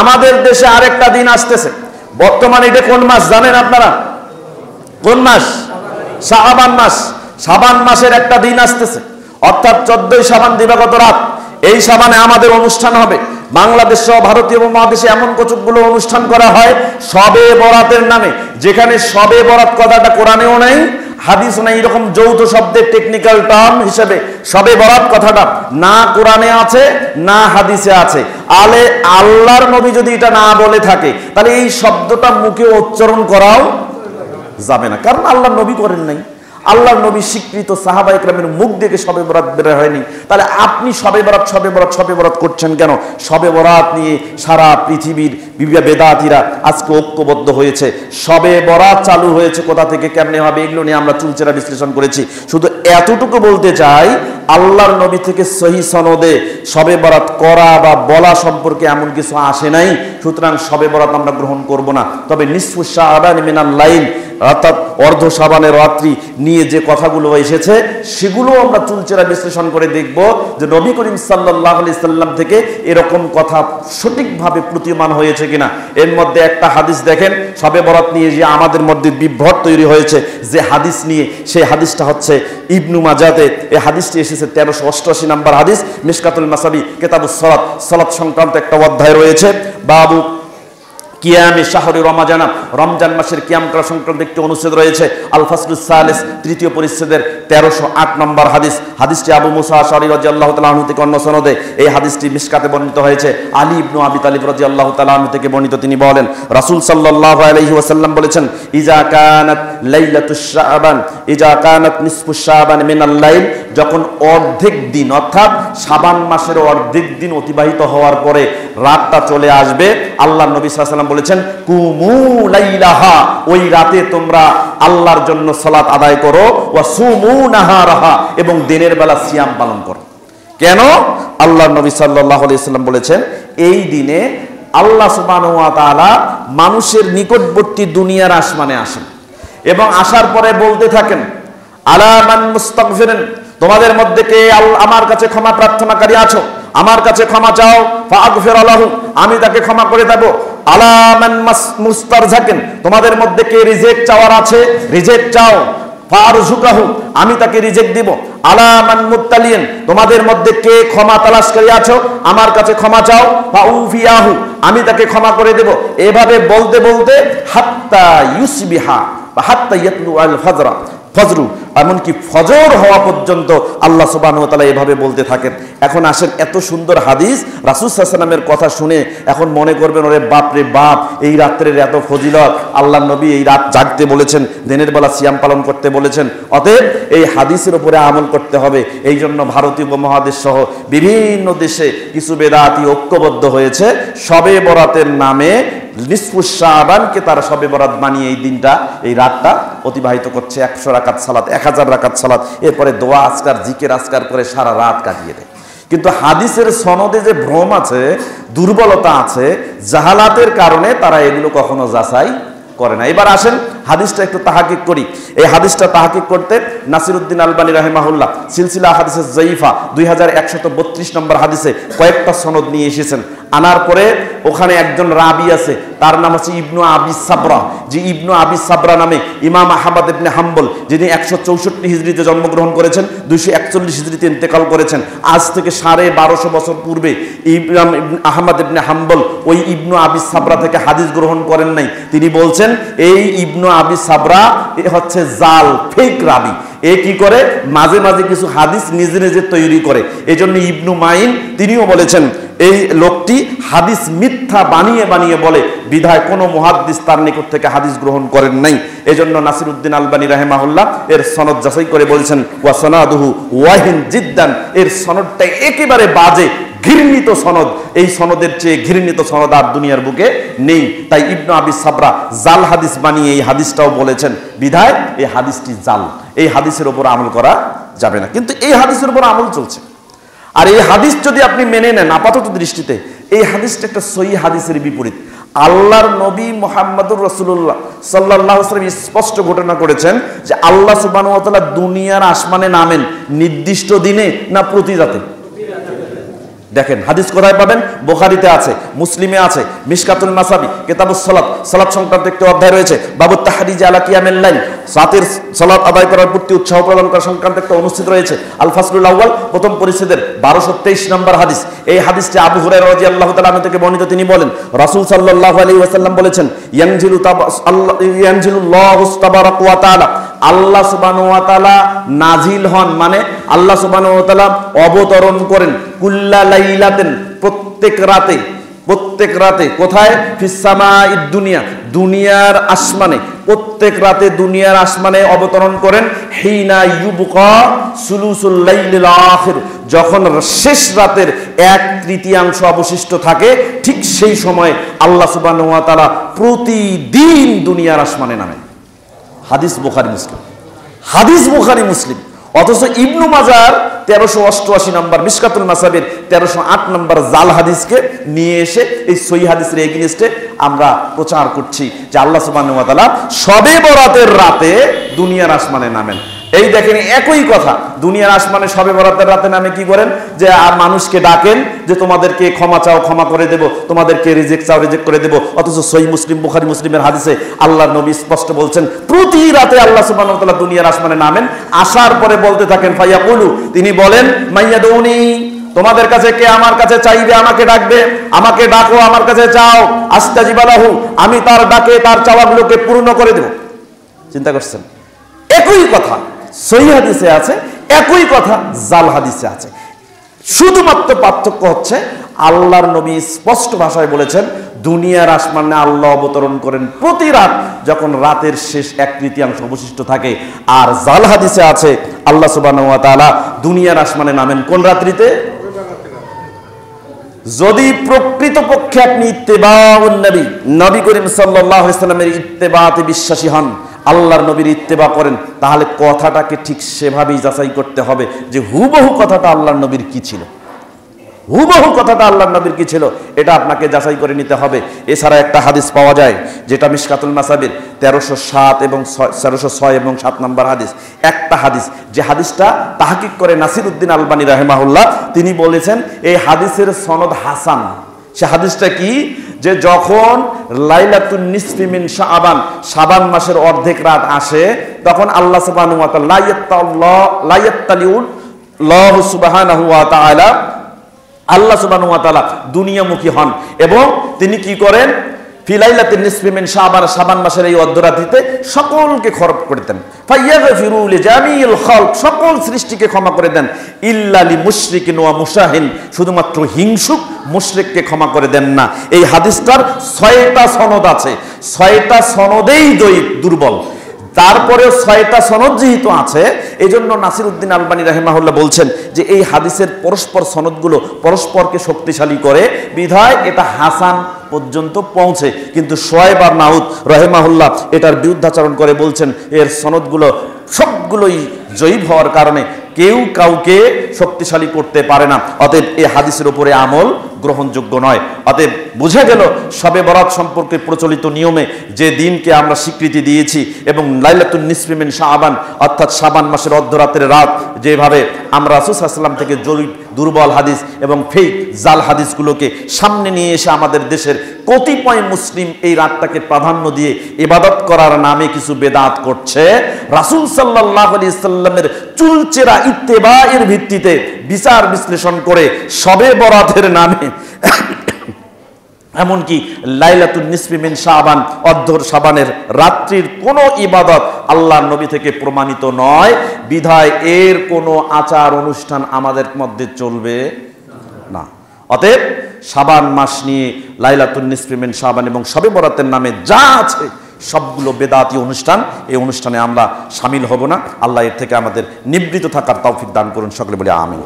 আমাদের দেশে আরেকটা দিন আসতেছে বর্তমানে। এটা কোন মাস জানেন আপনারা? কোন মাস? শাবান মাস। শাবান মাসের একটা দিন আসতেছে, অর্থাৎ 14ই শাবান দিবাগত রাত। এই শাবানে আমাদের অনুষ্ঠান হবে। বাংলাদেশ সহ ভারতীয় উপমহাদেশে এমন কতগুলো অনুষ্ঠান করা হয় শবে বরাতের নামে, যেখানে শবে বরাত কথাটা কোরআনেও নাই, হাদিস নাই। এরকম যৌথ শব্দের টেকনিক্যাল টার্ম হিসেবে শবে বরাত কথাটা না কোরআনে আছে না হাদিসে আছে। আল্লাহর নবী যদি এটা না বলে থাকে তাহলে এই শব্দটা মুখে উচ্চারণ করাও যাবে না, কারণ আল্লাহর নবী করেন নাই। আল্লাহর নবী স্বীকৃত সাহাবায়ে কেরামের মুখ থেকে শবে বরাত বের হয়নি। তাহলে আপনি শবে বরাত করছেন কেন? শবে বরাত নিয়ে সারা পৃথিবীর বেদাতীরা আজকে ঐক্যবদ্ধ হয়েছে। শবে বরাত চালু হয়েছে কোথা থেকে, কেমনে হবে, এগুলো নিয়ে আমরা চুলচেরা বিশ্লেষণ করেছি। শুধু এতটুকু বলতে চাই, আল্লাহর নবী থেকে সহি সনদে শবে বরাত করা বা বলা সম্পর্কে এমন কিছু আসে নাই। সুতরাং শবে বরাত আমরা গ্রহণ করব না। তবে নিসফু শাবান মিনাল লাইল, অর্থাৎ অর্ধ শাবানের রাত্রি নিয়ে যে কথাগুলো এসেছে সেগুলো আমরা চুলচেরা বিশ্লেষণ করে দেখব যে নবী করিম সাল্লাল্লাহু আলাইহি সাল্লাম থেকে এরকম কথা সঠিকভাবে প্রতীয়মান হয়েছে কিনা। এর মধ্যে একটা হাদিস দেখেন, শবে বরাত নিয়ে যে আমাদের মধ্যে বিভ্রাট তৈরি হয়েছে যে হাদিস নিয়ে, সেই হাদিসটা হচ্ছে ইবনু মাজাতে। এই হাদিসটি এসেছে 1388 নম্বর হাদিস, মিশকাতুল মাসাবি কিতাবুস সালাত, সালাত সংক্রান্ত একটা অধ্যায় রয়েছে। বাবু কিয়ামে শাহরি রমাজান, রমজান মাসের কিয়াম করা সংক্রান্ত একটি অনুচ্ছেদ রয়েছে। আল ফাসলুস সালিস, তৃতীয় পরিচ্ছেদের 1308 নম্বর হাদিস। হাদিসটি আবু মুসা আশআরী রাদিয়াল্লাহু তাআলা আনহু থেকে অন্য সনদে এই হাদিসটি মিশকাতে বর্ণিত হয়েছে। আলী ইবনে আবি তালিব রাদিয়াল্লাহু তাআলা আনহু থেকে বর্ণিত। তিনি বলেন, রাসূল সাল্লাল্লাহু আলাইহি ওয়াসাল্লাম বলেছেন, ইজা কানাত লাইলাতুশ শাবান, ইজা কানাত নিসফুশ শাবান মিনাল লাইল, যখন অর্ধেক দিন অর্থাৎ শাবান মাসের অর্ধেক দিন অতিবাহিত হওয়ার পরে রাতটা চলে আসবে, আল্লাহর নবী সাল্লাল্লাহু আলাইহি ওয়াসাল্লাম বলেছেন, কুমু লাইলাহা, ওই রাতে তোমরা আল্লাহর জন্য সালাত আদায় করো, ওয়া সুমু নাহারাহা, এবং দিনের বেলা সিয়াম পালন করো। কেন? আল্লাহর নবী সাল্লাল্লাহু আলাইহি ওয়াসাল্লাম বলেছেন, এই দিনে আল্লাহ সুবহানাহু ওয়া তাআলা মানুষের নিকটবর্তী দুনিয়ার আসমানে আসেন এবং আসার পরে বলতে থাকেন, আলা মান মুস্তাগফিরিন, তোমাদের মধ্যে কে আমার কাছে ক্ষমা প্রার্থনাকারী আছো, আমার কাছে ক্ষমা চাও, ফাগফির লাহু, আমি তাকে ক্ষমা করে দেব। আলা মান মুস্তারজাকিন, তোমাদের মধ্যে কে রিজেক্ট চাওয়ার আছে, রিজেক্ট চাও, ফারজুকাহু, আমি তাকে রিজেক্ট দিব। আলা মান মুত্তালিন, তোমাদের মধ্যে কে ক্ষমা তালাশকারী আছো, আমার কাছে ক্ষমা চাও, ফাউফিয়াহু, আমি তাকে ক্ষমা করে দেব। এভাবে বলতে বলতে হাত্তা ইউসবিহা বা হাত্তা ইয়াতলু আল ফজরু, এমনকি ফজর হওয়া পর্যন্ত আল্লাহ সুবহানাহু ওয়া তাআলা এভাবে বলতে থাকেন। এখন আসেন, এত সুন্দর হাদিস, রাসূল সাল্লাল্লাহু আলাইহি ওয়াসাল্লামের কথা শুনে এখন মনে করবেন, ওরে বাপ রে বাপ, এই রাত্রের এত ফজিলত, আল্লাহর নবী এই রাত জাগতে বলেছেন, দিনের বেলা সিয়াম পালন করতে বলেছেন, অতএব এই হাদিসের উপরে আমল করতে হবে। এই জন্য ভারতীয় উপমহাদেশ সহ বিভিন্ন দেশে কিছু বেদাতি ঐক্যবদ্ধ হয়েছে, শবে বরাতের নামে নিসফুশ শাবানকে তারা শবে বরাত বানিয়ে এই দিনটা, এই রাতটা অতিবাহিত করছে। 100 রাকাত সালাত, 1000 রাকাত সালাত, এরপরে দোয়া আজকার জিকির আজকার করে সারা রাত কাটিয়ে দেয়। কিন্তু হাদিসের সনদে যে ভ্রম আছে, দুর্বলতা আছে, জাহালাতের কারণে তারা এগুলো কখনো যাচাই করে না। এবার আসেন হাদিসটা একটু তাহাকিক করি। এই হাদিসটা তাহাকিক করতে নাসিরউদ্দিন আলবানী রাহিমাহুল্লাহ সিলসিলা হাদিসে যায়ীফা 2132 নম্বর হাদিসে কয়েকটা সনদ নিয়ে এসেছেন। আনার পরে ওখানে একজন রাবি আছে, তার নাম হচ্ছে ইবনু আবি সাবরা। যে ইবনু আবি সাবরা নামে ইমাম আহমদ ইবনে হাম্বল, যিনি 164 হিজরিতে জন্মগ্রহণ করেছেন, 241 হিজরিতে ইন্তেকাল করেছেন। আজ থেকে 1250 বছর পূর্বে ইমাম আহমদ ইবনে হাম্বল ওই ইবনু আবি সাবরা থেকে হাদিস গ্রহণ করেন নাই। তিনি বলছেন, এই ইবনু আবি সাবরা এ হচ্ছে জাল, ফেক রাবি। এ কি করে, মাঝে মাঝে কিছু হাদিস নিজে নিজে তৈরি করে। এজন্য ইবনু মাইন তিনিও বলেছেন, এই লোকটি হাদিস মিথ্যা বানিয়ে বানিয়ে বলে, বিধায় কোনো মুহাদ্দিস তার নিকট থেকে হাদিস গ্রহণ করেন নাই। এজন্য নাসিরউদ্দিন আলবানী রাহিমাহুল্লাহ এর সনদ যাচাই করে বলছেন, ওয়া সনাদুহু ওয়াহিন জিদ্দান, এর সনদটা একেবারে বাজে, ঘৃণিত সনদ। এই সনদের চেয়ে ঘৃণিত সনদ আর দুনিয়ার বুকে নেই। তাই ইবনু আবি সাবরা জাল হাদিস বানিয়ে এই হাদিসটাও বলেছেন, বিধায় এই হাদিসটি জাল, এই হাদিসের উপর আমল করা যাবে না। কিন্তু এই হাদিসের উপর আমল চলছে। আর এই হাদিস যদি আপনি মেনে নেন আপাতত দৃষ্টিতে, এই হাদিসটা একটা সহিহ হাদিসের বিপরীত। আল্লাহর নবী মুহাম্মদুর রাসূলুল্লাহ সাল্লাল্লাহু আলাইহি ওয়াসাল্লাম স্পষ্ট ঘোষণা করেছেন যে আল্লাহ সুবহানাহু ওয়া তাআলা দুনিয়ার আসমানে নামেন নির্দিষ্ট দিনে না প্রতি রাতে। দেখেন হাদিস কোথায় পাবেন, বুখারীতে আছে, মুসলিমে আছে, মিশকাতুল মাসাবি কিতাবুস সালাত, সালাত সংক্রান্ত একটি অধ্যায় রয়েছে, বাবু তাহরিজ আলা কিয়ামিল লাইল, রাতের সালাত আদায় করার প্রতি উৎসাহ প্রদান করা সংক্রান্ত একটা অনুচ্ছেদ রয়েছে। আল ফাসলুল আউয়াল প্রথম পরিচ্ছেদের 1223 নম্বর হাদিস। এই হাদিসটি আবু হুরায়রা রাদিয়াল্লাহু তাআলা আনহু থেকে বর্ণিত। তিনি বলেন, রাসূল সাল্লাল্লাহু আলাইহি ওয়াসাল্লাম বলেছেন, ইয়ানজিলুল্লাহু তাবারাকা ওয়া তাআলা, আল্লাহ সুবহানাহু ওয়া তাআলা নাজিল হন, মানে আল্লাহ সুবহানাহু ওয়া তাআলা অবতরণ করেন, কুল্লা লাইলাতিন, প্রত্যেক রাতে কোথায়? ফিস সামাঈদ দুনিয়া, দুনিয়ার আসমানে, প্রত্যেক রাতে দুনিয়ার আসমানে অবতরণ করেন। হিনা ইউবকা সুলুসুল লাইলিল আখির, যখন শেষ রাতের 1/3 অবশিষ্ট থাকে, ঠিক সেই সময় আল্লাহ সুবহানাহু ওয়া তাআলা প্রতিদিন দুনিয়ার আসমানে নামেন। হাদিস বুখারী মুসলিম, হাদিস বুখারী মুসলিম। অথচ ইবনু মাজার 1388 নম্বর, মিশকাতুল মাসাবির 1308 নম্বর জাল হাদিসকে নিয়ে এসে এই সহিহ হাদিসের এগেইনস্টে আমরা প্রচার করছি যে আল্লাহ সুবহানাহু ওয়া তাআলা শবে বরাতের রাতে দুনিয়ার আসমানে নামেন। এই দেখেন, একই কথা, দুনিয়ার আসমানে শবে বরাতের রাতে নামে কি করেন? যে মানুষকে ডাকেন যে তোমাদেরকে ক্ষমা চাও, ক্ষমা করে দেব, তোমাদেরকে রিজেক্ট চাও, রিজেক্ট করে দেব। অথচ সহিহ মুসলিম, বুখারী মুসলিমের হাদিসে আল্লাহর নবী স্পষ্ট বলছেন, প্রতি রাতে আল্লাহ সুবহানাহু ওয়া তাআলা দুনিয়ার আসমানে নামেন। আসার পরে বলতে থাকেন, ফায়াকুলু, তিনি বলেন, মাইয়াদউনি, তোমাদের কাছে কে আমার কাছে চাইবে, আমাকে ডাকবে, আমাকে ডাকো, আমার কাছে চাও, আস্তাজিবা লাহু, আমি তার ডাকে তার চাওয়াগুলোকে পূর্ণ করে দেব। চিন্তা করছেন, একই কথা সহিহ হাদিসে আছে, একই কথা জাল হাদিসে আছে। শুধুমাত্র পার্থক্য হচ্ছে আল্লাহর নবী স্পষ্ট ভাষায় বলেছেন, দুনিয়ার আসমানে আল্লাহ অবতরণ করেন প্রতি রাত, যখন রাতের শেষ 1/3 অবশিষ্ট থাকে। আর জাল হাদিসে আছে আল্লাহ সুবহানাহু ওয়া তাআলা দুনিয়ার আসমানে নামেন কোন রাত্রিতে? যদি প্রকৃতপক্ষে আপনি ইত্তেবাউন নবী, নবী করিম সাল্লাল্লাহু আলাইহি ওয়াসাল্লামের ইত্তেবাতে বিশ্বাসী হন, আল্লাহর নবীর ইত্তেবা করেন, তাহলে কথাটাকে ঠিক সেভাবেই যাচাই করতে হবে যে হুবহু কথাটা আল্লাহর নবীর কি ছিল, হুবহু কথাটা আল্লাহর নবীর কি ছিল, এটা আপনাকে যাচাই করে নিতে হবে। এছাড়া একটা হাদিস পাওয়া যায় যেটা মিশকাতুল মাসাবির 1307 এবং 1306 এবং 7 নম্বর হাদিস। একটা হাদিস, যে হাদিসটা তাহকিক করে নাসিরউদ্দিন আলবানী রাহিমাহুল্লাহ, তিনি বলেছেন এই হাদিসের সনদ হাসান। সে হাদিসটা কি? যে যখন লাইলাতুন নিসফি মিন শাবান, শাবান মাসের অর্ধেক রাত আসে, তখন আল্লাহ সুবহানাহু ওয়া তাআলা লা ইয়াত্তালিউল্লাহু সুবহানাহু ওয়া তাআলা, আল্লাহ সুবহানাহু ওয়া তাআলা দুনিয়ামুখী হন এবং তিনি কি করেন? ফিলাইলাতিন নিসফি মিন শাবান, শাবান মাসের এই অর্ধরাত্রিতে সকলকে ক্ষমা করে দেন। ফায়াগফিরু লিজামিল খালক, সকল সৃষ্টিকে ক্ষমা করে দেন। ইল্লা লিমুশরিকিন ওয়া মুশাহিন, শুধুমাত্র হিংসুক মুশরিককে ক্ষমা করে দেন না। এই হাদিসটার 6টা সনদ আছে, 6টা সনদেই দুর্বল। তারপরেও 6টা সনদ যেহেতু আছে, এই জন্য নাসিরউদ্দিন আলবানী রাহিমাহুল্লাহ বলছেন যে এই হাদিসের পরস্পর সনদগুলো পরস্পরকে শক্তিশালী করে, বিধায় এটা হাসান পর্যন্ত পৌঁছে। কিন্তু শোয়েব আর নাউদ রাহিমাহুল্লাহ এটার বিরুদ্ধাচরণ করে বলছেন এর সনদগুলো সবগুলোই জয়ীব হওয়ার কারণে কেউ কাউকে শক্তিশালী করতে পারে না, অতএব এই হাদিসের উপরে আমল গ্রহণযোগ্য নয়। অতএব বুঝে গেল শবে বরাত সম্পর্কে প্রচলিত নিয়মে যে দিনকে আমরা স্বীকৃতি দিয়েছি এবং লাইলাতুন নিসফি মিন শাবান অর্থাৎ শাবান মাসের অর্ধরাতের রাত, যেভাবে আমরা রাসূল সাল্লাল্লাহু আলাইহি ওয়াসাল্লাম থেকে জরুরি দুর্বল হাদিস এবং ফেক জাল হাদিসগুলোকে সামনে নিয়ে এসে আমাদের দেশের কতিপয় মুসলিম এই রাতটাকে প্রাধান্য দিয়ে ইবাদত করার নামে কিছু বেদাত করছে। রাসূল সাল্লাল্লাহু আলাইহি ওয়াসাল্লামের চুলচেরা ইত্তেবায়ের ভিত্তিতে বিচার বিশ্লেষণ করে শবে বরাতের নামে এমনকি লাইলাতুন নিসফি মিন শাবান অর্ধর শাবানের রাত্রির কোনো ইবাদত আল্লাহর নবী থেকে প্রমাণিত নয়, বিধায় এর কোনো আচার অনুষ্ঠান আমাদের মধ্যে চলবে না। অতএব শাবান মাস নিয়ে লাইলাতুন নিসফি মিন শাবান এবং শবে বরাতের নামে যা আছে সবগুলো বেদাতি অনুষ্ঠান, এই অনুষ্ঠানে আমরা শামিল হব না। আল্লাহ এর থেকে আমাদের নিবৃত থাকার তৌফিক দান করুন, সকলে বলে আমিন।